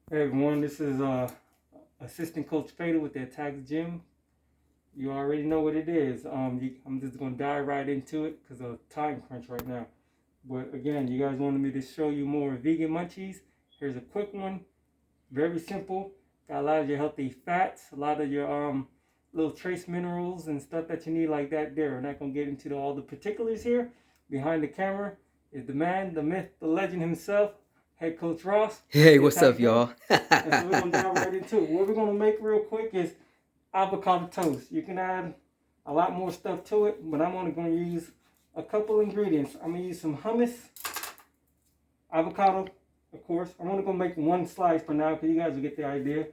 Hey everyone, this is Assistant Coach Phatyl with the Attacks Gym. You already know what it is. I'm just gonna dive right into it because of time crunch right now. But again, you guys wanted me to show you more vegan munchies. Here's a quick one, very simple. Got a lot of your healthy fats, a lot of your little trace minerals and stuff that you need like that. There, we're not gonna get into all the particulars here. Behind the camera is the man, the myth, the legend himself, Head Coach Ross. Hey, The what's Attack up, Gym. y'all? And so we're gonna dive right into it. What we're gonna make real quick is avocado toast. You can add a lot more stuff to it, but I'm only gonna use a couple ingredients. I'm gonna use some hummus, avocado, of course. I'm only gonna make one slice for now because you guys will get the idea.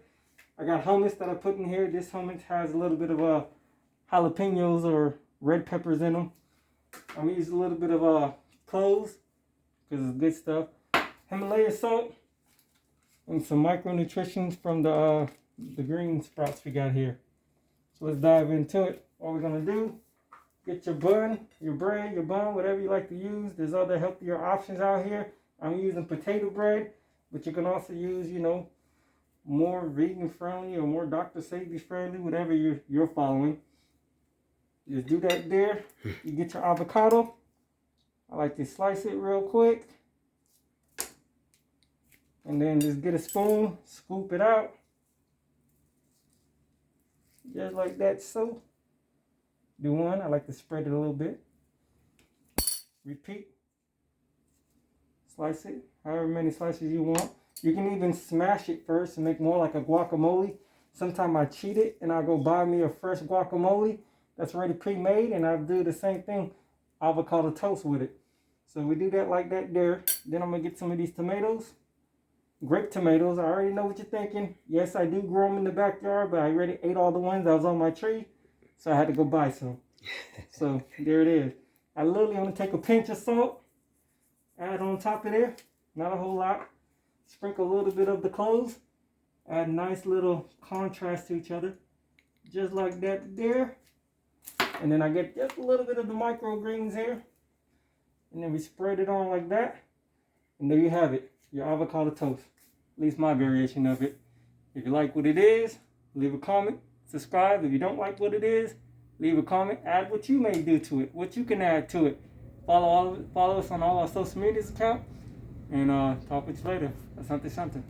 I got hummus that I put in here. This hummus has a little bit of jalapenos or red peppers in them. I'm gonna use a little bit of cloves because it's good stuff. Himalaya salt and some micronutrients from the green sprouts we got here. So let's dive into it. What we're gonna do, get your bun, your bread, your bun, whatever you like to use. There's other healthier options out here. I'm using potato bread, but you can also use, more vegan friendly or more Dr. Sadie friendly, whatever you're following. Just do that there. You get your avocado. I like to slice it real quick. And then just get a spoon, scoop it out. Just like that, so. Do one, I like to spread it a little bit. Repeat. Slice it, however many slices you want. You can even smash it first and make more like a guacamole. Sometimes I cheat it and I go buy me a fresh guacamole that's already pre-made, and I do the same thing, avocado toast with it. So we do that like that there. Then I'm gonna get some of these tomatoes. Grape tomatoes, I already know what you're thinking. Yes, I do grow them in the backyard, but I already ate all the ones that was on my tree, so I had to go buy some. So there it is. I literally only take a pinch of salt, add on top of there, not a whole lot. Sprinkle a little bit of the cloves, add nice little contrast to each other, just like that there. And then I get just a little bit of the microgreens here, and then we spread it on like that, and there you have it, your avocado toast. At least my variation of it. If you like what it is, leave a comment, subscribe. If you don't like what it is, leave a comment, add what you may do to it, what you can add to it. Follow us on all our social media accounts, and talk with you later. Asante.